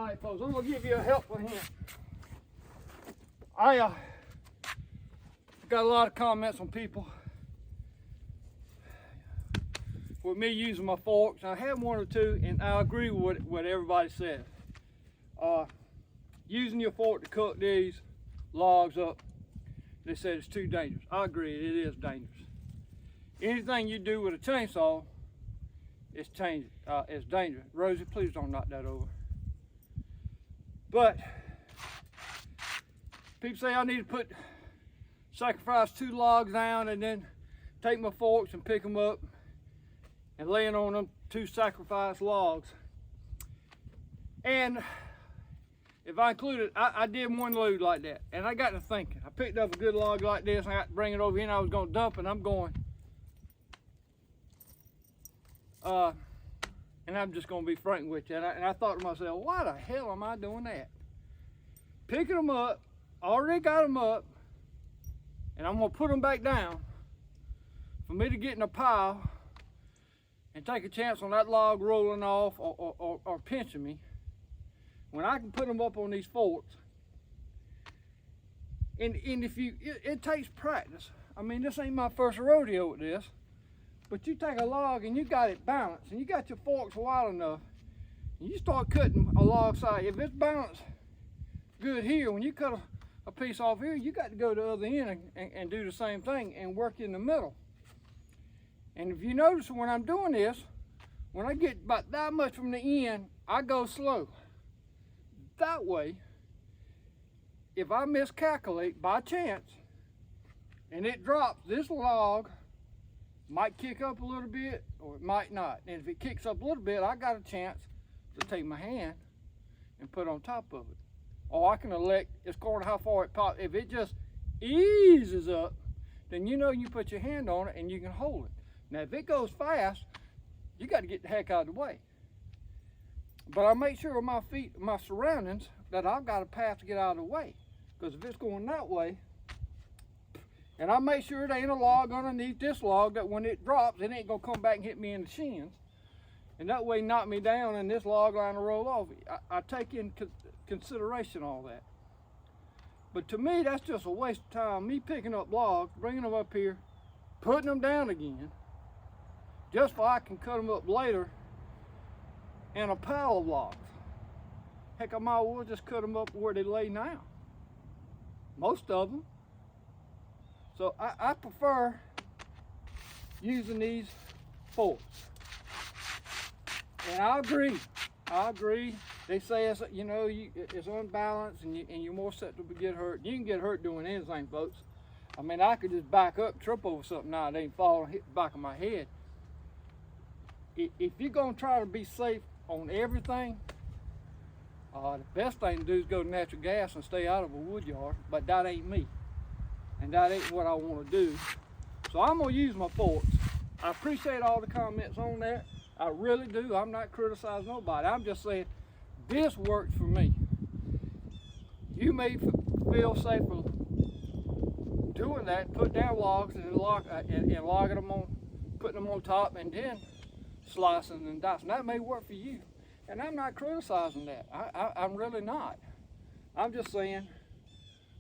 All right, folks, I'm gonna give you a helpful hint. I got a lot of comments from people with me using my forks. I have one or two, and I agree with what everybody says. Using your fork to cook these logs up, they said it's too dangerous. I agree, it is dangerous. Anything you do with a chainsaw, it's dangerous. Rosie, please don't knock that over. But people say I need to sacrifice 2 logs down and then take my forks and pick them up and laying on them 2 sacrificed logs. And if I included, I did one load like that, and I got to thinking. I picked up a good log like this, and I got to bring it over here, and I was going to dump it, and I'm going, and I'm just going to be frank with you. And I thought to myself, why the hell am I doing that? Picking them up, already got them up, and I'm going to put them back down for me to get in a pile and take a chance on that log rolling off or pinching me, when I can put them up on these forks. And if it takes practice. I mean, this ain't my first rodeo with this, but you take a log and you got it balanced, and you got your forks wide enough, and you start cutting a log side. If it's balanced good here, when you cut a piece off here, you got to go to the other end and do the same thing and work in the middle. And if you notice, when I'm doing this, when I get about that much from the end, I go slow. That way, if I miscalculate by chance and it drops, this log might kick up a little bit or it might not. And if it kicks up a little bit, I got a chance to take my hand and put on top of it. Or I can elect, it's according to how far it pops. If it just eases up, then you know you put your hand on it and you can hold it. Now if it goes fast, you got to get the heck out of the way. But I make sure with my feet, my surroundings, that I've got a path to get out of the way. Because if it's going that way, and I make sure there ain't a log underneath this log that when it drops, it ain't gonna come back and hit me in the shins. And that way knock me down and this log line will roll off. I take in consideration all that. But to me, that's just a waste of time. Me picking up logs, bringing them up here, putting them down again, just so I can cut them up later in a pile of logs. Heck, I might as well just cut them up where they lay now. Most of them. So I prefer using these forks. And I agree. They say it's, you know, it's unbalanced and you're more susceptible to get hurt. You can get hurt doing anything, folks. I mean, I could just back up, trip over something nowadays and fall and hit the back of my head. If you're gonna try to be safe on everything, the best thing to do is go to natural gas and stay out of a wood yard, but that ain't me. And that ain't what I want to do. So I'm gonna use my forks. I appreciate all the comments on that. I really do. I'm not criticizing nobody. I'm just saying this works for me. You may feel safer doing that, put down logs and logging them on, putting them on top, and then slicing and dicing. That may work for you. And I'm not criticizing that. I'm really not. I'm just saying,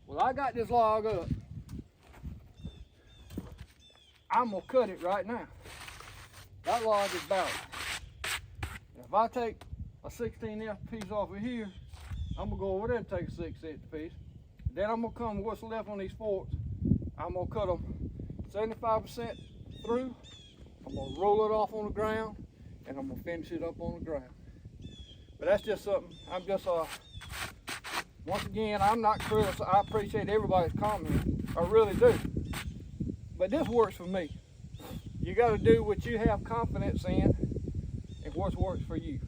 well, I got this log up. I'm gonna cut it right now. That log is balanced. If I take a 16-inch piece off of here, I'm gonna go over there and take a 6-inch piece. Then I'm gonna come what's left on these forks. I'm gonna cut them 75% through. I'm gonna roll it off on the ground, and I'm gonna finish it up on the ground. But that's just something. I'm just once again, I'm not criticizing. I appreciate everybody's comment. I really do. But this works for me. You got to do what you have confidence in and what works for you.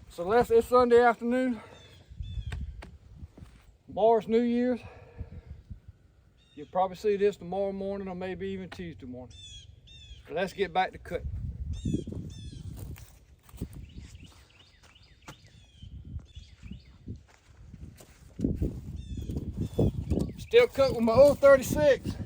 So it's Sunday afternoon. Tomorrow's New Year's. You'll probably see this tomorrow morning or maybe even Tuesday morning. So let's get back to cutting. Still cut with my old 36.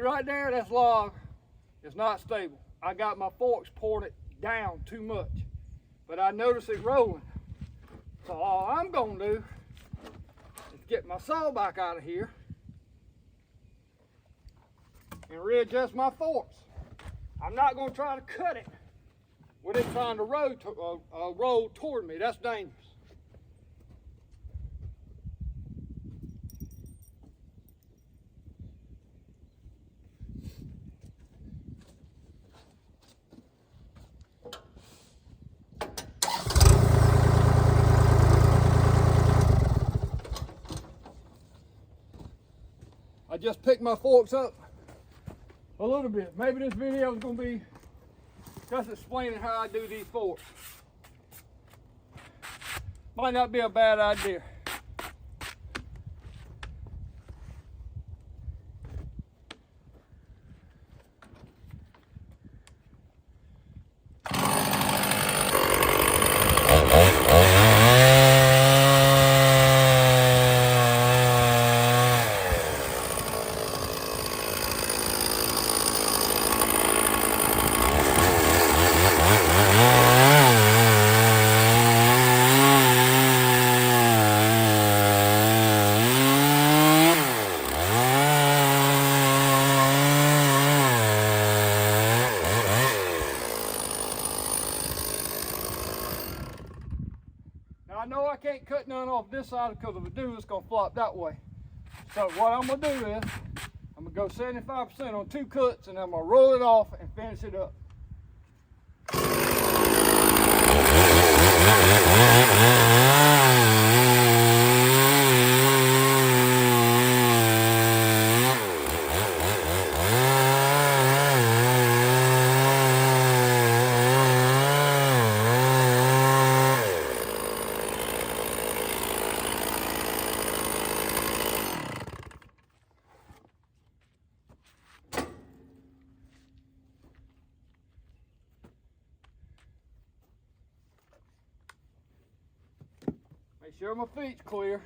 right there, that's log. It's not stable. I got my forks pointed down too much, but I notice it rolling. So all I'm gonna do is get my saw back out of here and readjust my forks. I'm not gonna try to cut it with it trying to roll toward me. That's dangerous. I just picked my forks up a little bit. Maybe this video is going to be just explaining how I do these forks. Might not be a bad idea. I know I can't cut none off this side because if I do, it's going to flop that way. So what I'm going to do is, I'm going to go 75% on 2 cuts and I'm going to roll it off and finish it up. Make sure my feet's clear.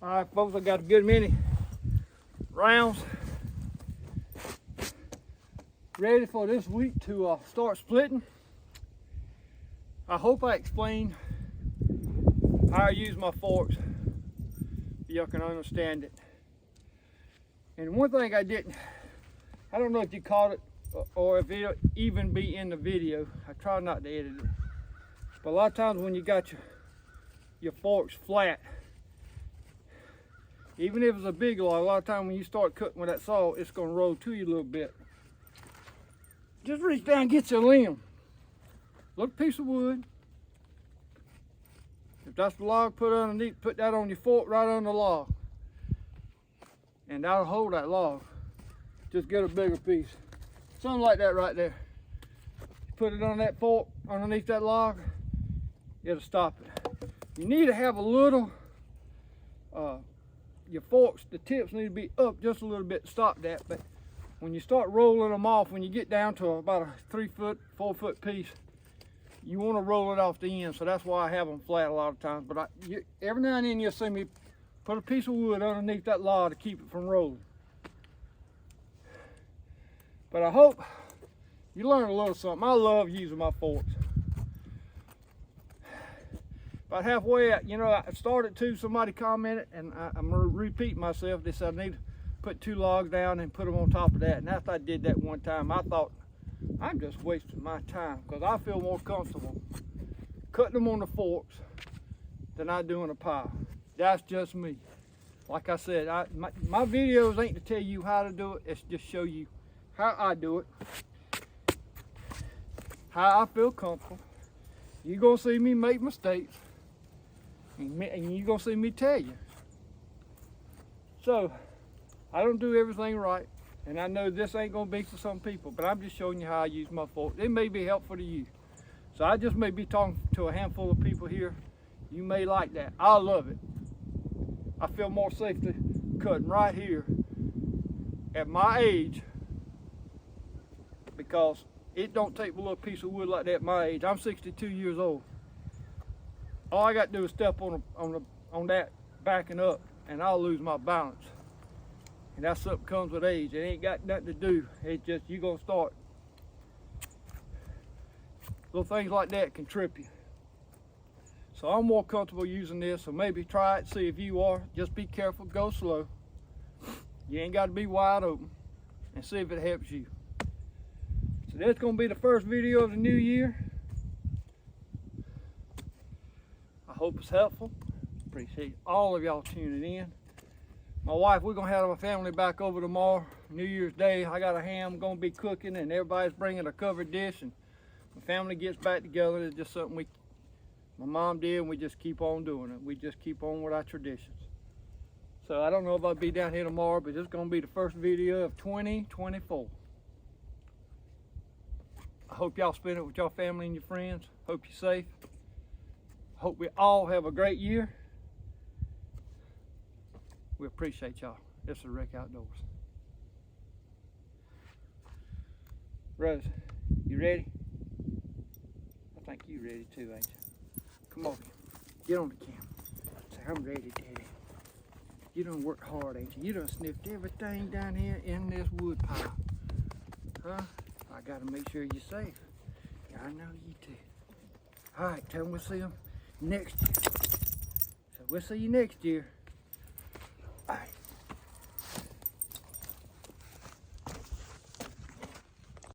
All right, folks, I got a good many rounds ready for this week to start splitting. I hope I explained how I use my forks so y'all can understand it. And one thing I didn't, I don't know if you caught it or if it'll even be in the video. I try not to edit it. But a lot of times when you got your forks flat, even if it's a big log, a lot of times when you start cutting with that saw, it's going to roll to you a little bit. Just reach down and get your limb. Little piece of wood. If that's the log, put underneath, put that on your fork right on the log. And that'll hold that log. Just get a bigger piece. Something like that right there. Put it on that fork underneath that log, it'll stop it. You need to have a little your forks, the tips need to be up just a little bit to stop that. But when you start rolling them off, when you get down to about a 3 foot, 4 foot piece, you want to roll it off the end. So that's why I have them flat a lot of times. But every now and then you'll see me put a piece of wood underneath that log to keep it from rolling. But I hope you learned a little something. I love using my forks. About halfway, I started to, somebody commented, and I'm going to repeat myself. They said I need to put 2 logs down and put them on top of that. And after I did that one time, I thought, I'm just wasting my time, because I feel more comfortable cutting them on the forks than I do in a pile. That's just me. Like I said, my videos ain't to tell you how to do it. It's just show you how I do it, how I feel comfortable. You're going to see me make mistakes, and you're going to see me tell you. So, I don't do everything right, and I know this ain't going to be for some people, but I'm just showing you how I use my fork. It may be helpful to you. So I just may be talking to a handful of people here. You may like that. I love it. I feel more safety cutting right here at my age, because it don't take a little piece of wood like that at my age. I'm 62 years old. All I got to do is step on that backing up, and I'll lose my balance. And that's something comes with age. It ain't got nothing to do. It's just you're gonna start. Little things like that can trip you. So I'm more comfortable using this. So maybe try it, see if you are. Just be careful, go slow. You ain't got to be wide open, and see if it helps you. So that's gonna be the first video of the new year. I hope it's helpful. Appreciate all of y'all tuning in. My wife, we're gonna have our family back over tomorrow, New Year's Day. I got a ham gonna be cooking, and everybody's bringing a covered dish, and the family gets back together. It's just something my mom did, and we just keep on doing it. We just keep on with our traditions. So I don't know if I'll be down here tomorrow, but it's gonna be the first video of 2024. I hope y'all spend it with your family and your friends. Hope you're safe. Hope we all have a great year. We appreciate y'all. This is Rick Outdoors. Rose, you ready? I think you ready too, ain't you? Come on, get on the camera. Say, I'm ready, Daddy. You done worked hard, ain't you? You done sniffed everything down here in this wood pile. Huh? I gotta make sure you're safe. Yeah, I know you too. All right, tell them we'll see them next year. So we'll see you next year.